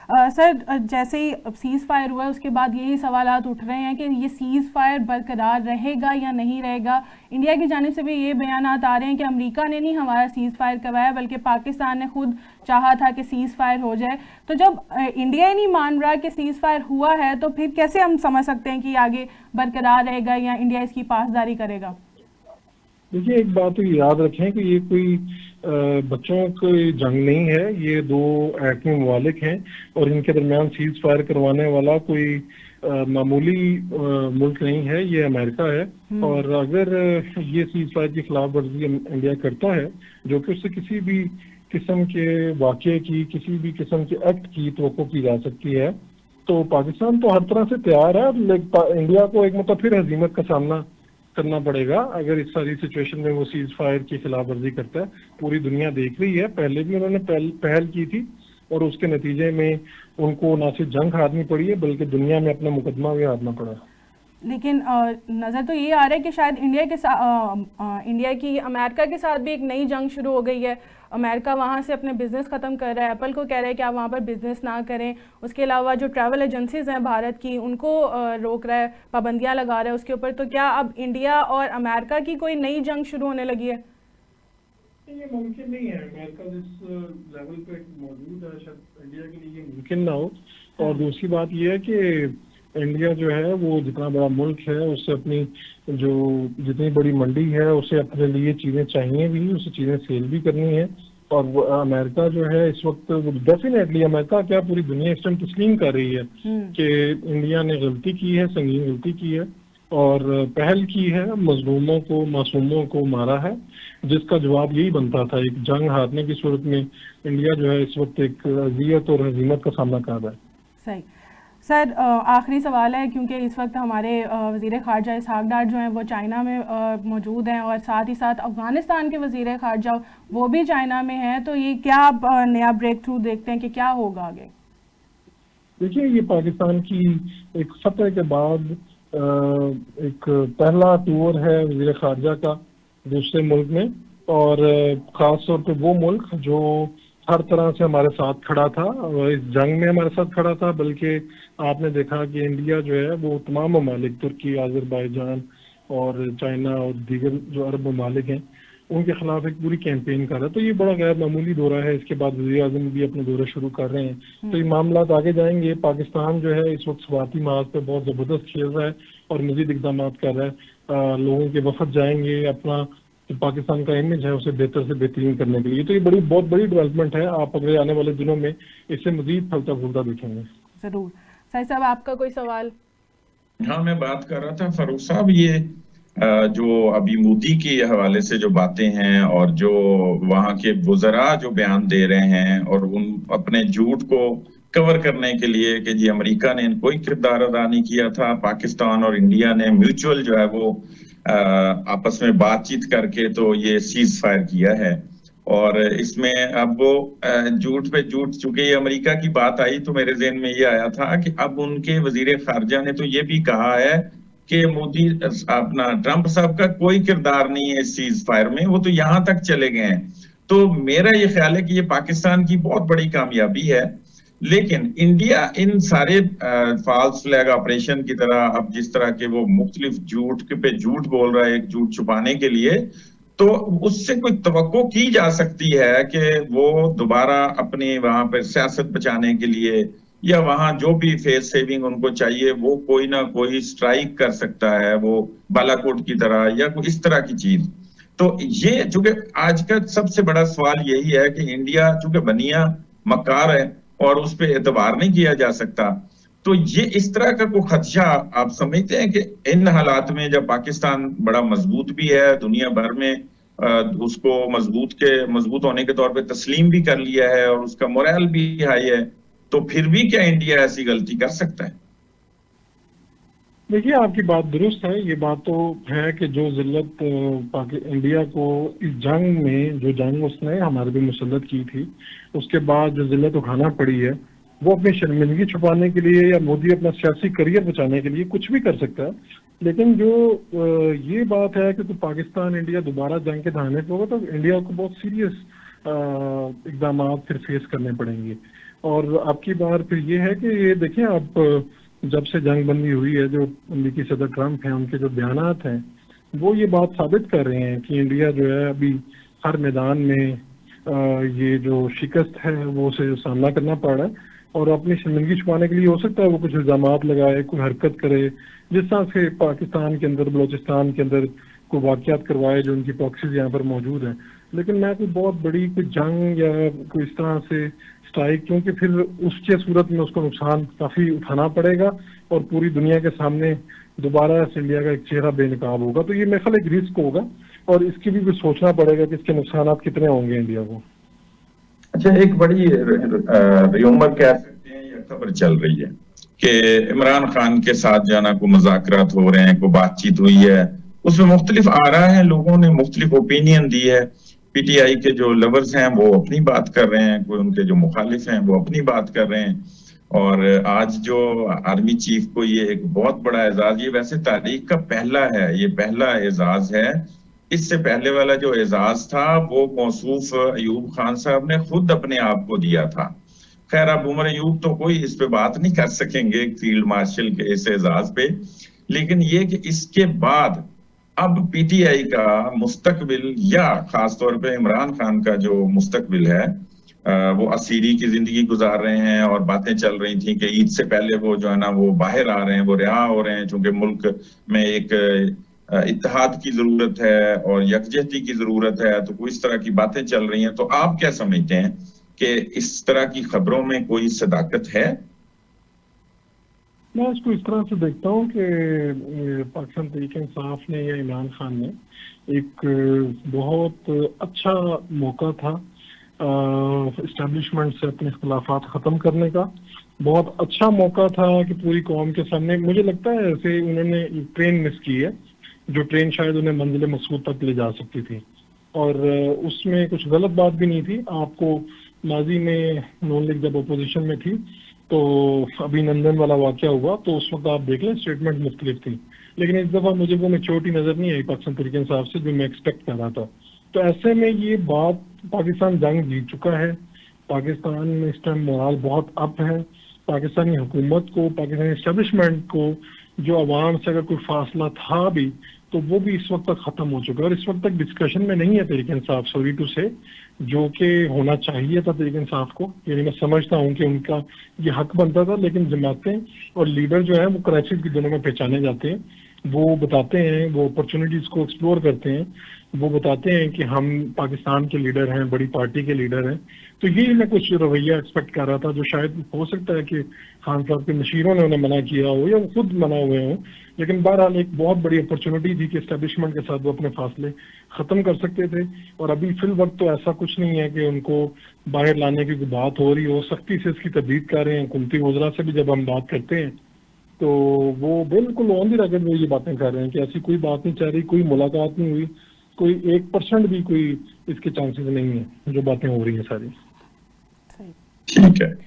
Sir, जैसे ही seize fire हुआ है उसके बाद यही सवालात उठ रहे हैं कि ये सीज़ फायर बरकरार रहेगा या नहीं रहेगा। इंडिया की जानिब से भी ये बयानात आ रहे हैं कि अमेरिका ने नहीं हमारा सीज़ फायर करवाया, बल्कि पाकिस्तान ने खुद चाहा था कि सीज़ फायर हो जाए। तो जब इंडिया ही नहीं मान रहा कि सीज़ फायर हुआ है, तो फिर कैसे हम समझ सकते हैं कि आगे बरकरार रहेगा या इंडिया इसकी पासदारी करेगा? देखिए, एक बात तो याद रखें कि ये कोई बच्चों की जंग नहीं है। ये दो एटमी ममालिक हैं और इनके दरमियान सीज फायर करवाने वाला कोई मामूली मुल्क नहीं है, ये अमेरिका है। और अगर ये सीज फायर की खिलाफ वर्जी इंडिया करता है, जो कि उससे किसी भी किस्म के वाक़े की, किसी भी किस्म के एक्ट की तवक्को की जा सकती है, तो पाकिस्तान तो हर तरह से तैयार है। लेकिन इंडिया को एक मतलब फिर हजीमत का सामना करना पड़ेगा अगर इस सारी सिचुएशन में वो सीज फायर की खिलाफ वर्जी करता है। पूरी दुनिया देख रही है, पहले भी उन्होंने पहल की थी और उसके नतीजे में उनको ना सिर्फ जंग हारनी पड़ी है, बल्कि दुनिया में अपना मुकदमा भी हारना पड़ा। लेकिन नज़र तो ये आ रहा है कि शायद इंडिया की अमेरिका के साथ भी एक नई जंग शुरू हो गई है। अमेरिका वहाँ से अपने बिजनेस ख़त्म कर रहा है, एप्पल को कह रहा है कि आप वहाँ पर बिजनेस ना करें। उसके अलावा जो ट्रैवल एजेंसीज हैं भारत की, उनको रोक रहा है, पाबंदियाँ लगा रहा है उसके ऊपर। तो क्या अब इंडिया और अमेरिका की कोई नई जंग शुरू होने लगी है? ये मुमकिन नहीं है। अमेरिका जिस लेवल पे मौजूद है, शायद इंडिया के लिए ये मुमकिन ना हो। और दूसरी बात ये है कि इंडिया जो है वो जितना बड़ा मुल्क है, उससे अपनी जो जितनी बड़ी मंडी है, उसे अपने लिए चीज़ें चाहिए भी, उसे चीज़ें सेल भी करनी है। और अमेरिका जो है इस वक्त डेफिनेटली, अमेरिका क्या पूरी दुनिया इस टाइम तस्लीम कर रही है कि इंडिया ने गलती की है, संगीन गलती की है और पहल की है, मजलूमों को, मासूमों को मारा है, जिसका जवाब यही बनता था। एक जंग हारने की सूरत में इंडिया जो है इस वक्त एक अजियत और हजीमत का सामना कर रहा है। सही। सर, आखिरी सवाल है, क्योंकि इस वक्त हमारे वज़ीर ख़ारजा इसहाक़ डार जो हैं वो चाइना में मौजूद हैं और साथ ही साथ अफ़गानिस्तान के वज़ीर ख़ारजा वो भी चाइना में हैं। तो ये क्या आप नया ब्रेक थ्रू देखते हैं कि क्या होगा आगे? देखिए, ये पाकिस्तान की एक फतह के बाद एक पहला टूर है वज़ीर ख़ारजा का दूसरे मुल्क में, और ख़ास तौर पे वो मुल्क जो हर तरह से हमारे साथ खड़ा था और इस जंग में हमारे साथ खड़ा था। बल्कि आपने देखा कि इंडिया जो है वो तमाम ममालिक, तुर्की, आज़रबाईजान और चाइना और दीगर जो अरब ममालिक हैं, उनके खिलाफ एक पूरी कैंपेन कर रहा है। तो ये बड़ा गैर मामूली दौरा है। इसके बाद वज़ीर आज़म भी अपने दौरा शुरू कर रहे हैं, तो ये मामला आगे जाएंगे। पाकिस्तान जो है इस वक्त सवाती महाज पे बहुत ज़बरदस्त खेल रहा है और मज़ीद इक़दाम कर रहा है। लोगों के वफद जाएंगे अपना जो पाकिस्तान का इमेज है उसे बेहतर से बेहतरीन करने के लिए। तो ये बहुत बड़ी डेवलपमेंट है। आप अगले आने वाले दिनों में इससे मज़ीद फलता फूलता देखेंगे। ज़रूर। साहिब साहब, आपका कोई सवाल? हाँ, मैं बात कर रहा था फरूख साहब, ये जो अभी मोदी के हवाले से जो बातें हैं और जो वहाँ के वुज़रा जो बयान दे रहे हैं और उन अपने झूठ को कवर करने के लिए कि जी अमेरिका ने कोई किरदार अदा नहीं किया था, पाकिस्तान और इंडिया ने म्यूचुअल जो है वो आपस में बातचीत करके तो ये सीज फायर किया है। और इसमें अब वो झूठ पे झूठ, चूंकि ये अमेरिका की बात आई तो मेरे ज़हन में ये आया था कि अब उनके वजीर खारजा ने तो ये भी कहा है कि मोदी अपना ट्रंप साहब का कोई किरदार नहीं है इस सीज फायर में, वो तो यहां तक चले गए हैं। तो मेरा ये ख्याल है कि ये पाकिस्तान की बहुत बड़ी कामयाबी है। लेकिन इंडिया इन सारे फॉल्स फ्लैग ऑपरेशन की तरह, अब जिस तरह के वो मुख्तलिफ झूठ पे झूठ बोल रहा है एक झूठ छुपाने के लिए, तो उससे कोई तवक्को की जा सकती है कि वो दोबारा अपनी वहां पर सियासत बचाने के लिए या वहां जो भी फेस सेविंग उनको चाहिए वो कोई ना कोई स्ट्राइक कर सकता है, वो बालाकोट की तरह या कोई इस तरह की चीज। तो ये चूंकि आज का सबसे बड़ा सवाल यही है कि इंडिया चूंकि बनिया मकार है और उस पर एतबार नहीं किया जा सकता, तो ये इस तरह का कोई खदशा आप समझते हैं कि इन हालात में जब पाकिस्तान बड़ा मजबूत भी है, दुनिया भर में उसको मजबूत होने के तौर पे तस्लीम भी कर लिया है और उसका मोरल भी हाई है, तो फिर भी क्या इंडिया ऐसी गलती कर सकता है? देखिए, आपकी बात दुरुस्त है। ये बात तो है कि जो जिल्लत इंडिया को इस जंग में, जो जंग उसने हमारे भी मुसल्लत की थी, उसके बाद जो जिल्लत उठाना पड़ी है, वो अपनी शर्मिंदगी छुपाने के लिए या मोदी अपना सियासी करियर बचाने के लिए कुछ भी कर सकता है। लेकिन जो ये बात है कि तो पाकिस्तान इंडिया दोबारा जंग के धाने पे होगा, तो इंडिया को बहुत सीरियस इकदाम फिर फेस करने पड़ेंगे। और आपकी बार फिर ये है कि ये देखें आप, जब से जंग बंदी हुई है, जो अमेरिकी सदर ट्रंप हैं उनके जो बयानात हैं वो ये बात साबित कर रहे हैं कि इंडिया जो है अभी हर मैदान में ये जो शिकस्त है वो से सामना करना पड़ रहा है, और अपनी शर्मिंदगी छुपाने के लिए हो सकता है वो कुछ इल्जामात लगाए, कोई हरकत करे, जिस तरह से पाकिस्तान के अंदर बलोचिस्तान के अंदर कोई वाक़यात करवाए जो उनकी प्रॉक्सीज यहाँ पर मौजूद हैं। लेकिन मैं कोई बहुत बड़ी कोई जंग या कोई इस तरह से स्ट्राइक, क्योंकि फिर उसके सूरत में उसको नुकसान काफ़ी उठाना पड़ेगा और पूरी दुनिया के सामने दोबारा से इंडिया का एक चेहरा बेनकाब होगा। तो ये मेरे ख्याल एक रिस्क होगा और इसकी भी कुछ सोचना पड़ेगा कि इसके नुकसान कितने होंगे इंडिया को। अच्छा, एक बड़ी र्यूमर कह सकते हैं या खबर चल रही है कि इमरान खान के साथ जो है ना कोई मुज़ाकरात हो रहे हैं, कोई बातचीत हुई है, उसमें मुख्तलिफ आ रहा है, लोगों ने मुख्तलिफ ओपिनियन दी है। पीटीआई के जो लवर्स हैं वो अपनी बात कर रहे हैं, कोई उनके जो मुखालिफ हैं वो अपनी बात कर रहे हैं। और आज जो आर्मी चीफ को ये एक बहुत बड़ा एजाज, ये वैसे तारीख का पहला है, ये पहला एजाज है। इससे पहले वाला जो एजाज था वो मौसूफ अयूब खान साहब ने खुद अपने आप को दिया था। खैर, अब उमर अयूब तो कोई इस पे बात नहीं कर सकेंगे फील्ड मार्शल के इस एजाज पे, लेकिन ये कि इसके बाद अब पीटीआई का मुस्तकबिल या खासतौर पे इमरान खान का जो मुस्तकबिल है वो असीरी की जिंदगी गुजार रहे हैं। और बातें चल रही थी कि ईद से पहले वो जो है ना वो बाहर आ रहे हैं, वो रिहा हो रहे हैं, चूंकि मुल्क में एक इत्तेहाद की जरूरत है और यकजहती की जरूरत है। तो कोई इस तरह की बातें चल रही हैं। तो आप क्या समझते हैं कि इस तरह की खबरों में कोई सदाकत है? मैं इसको इस तरह से देखता हूँ कि पाकिस्तान तहरीक-ए-इंसाफ ने या इमरान खान ने एक बहुत अच्छा मौका था इस्टेब्लिशमेंट से अपने इख्तिलाफात ख़त्म करने का। बहुत अच्छा मौका था कि पूरी कौम के सामने, मुझे लगता है ऐसे उन्होंने ट्रेन मिस की है, जो ट्रेन शायद उन्हें मंजिल मकसूद तक ले जा सकती थी, और उसमें कुछ गलत बात भी नहीं थी। आपको माजी में नून लीग जब अपोजिशन में थी तो अभिनंदन वाला वाक़या हुआ, तो उस वक्त आप देख लें स्टेटमेंट मुख्तलिफ थी, लेकिन इस दफ़ा मुझे वो मैच्योरिटी नज़र नहीं आई पाकिस्तान तहरीक-ए-इंसाफ से जो मैं एक्सपेक्ट कर रहा था। तो ऐसे में ये बात, पाकिस्तान जंग जीत चुका है, पाकिस्तान में इस टाइम मोराल बहुत अप है। पाकिस्तानी हुकूमत को, पाकिस्तानी एस्टेब्लिशमेंट को जो अवाम से अगर कोई फासला था भी तो वो भी इस वक्त तक खत्म हो चुका है, और इस वक्त तक डिस्कशन में नहीं है तहरीक-ए-इंसाफ, सॉरी टू से, जो कि होना चाहिए था तहरीक-ए-इंसाफ को। यानी मैं समझता हूँ कि उनका ये हक बनता था, लेकिन जमातें और लीडर जो है वो क्राइसिस के दिनों में पहचाने जाते हैं, वो बताते हैं, वो अपॉर्चुनिटीज को एक्सप्लोर करते हैं, वो बताते हैं कि हम पाकिस्तान के लीडर हैं, बड़ी पार्टी के लीडर हैं। तो ये मैं कुछ रवैया एक्सपेक्ट कर रहा था, जो शायद हो सकता है कि खान साहब के नशीरों ने उन्हें मना किया हो या वो खुद मना हुए हों, लेकिन बहरहाल एक बहुत बड़ी अपॉर्चुनिटी थी कि एस्टेब्लिशमेंट के साथ वो अपने फासले खत्म कर सकते थे। और अभी फिल वक्त तो ऐसा कुछ नहीं है कि उनको बाहर लाने की कोई बात हो रही हो, सख्ती से इसकी तजदीद कर रहे हैं। हुकूमती वज़रा से भी जब हम बात करते हैं तो वो बिल्कुल ऑन दी रिकॉर्ड वो ये बातें कर रहे हैं कि ऐसी कोई बात नहीं चल रही, कोई मुलाकात नहीं हुई, कोई 1% भी कोई इसके चांसेस नहीं है, जो बातें हो रही हैं सारी। ठीक है।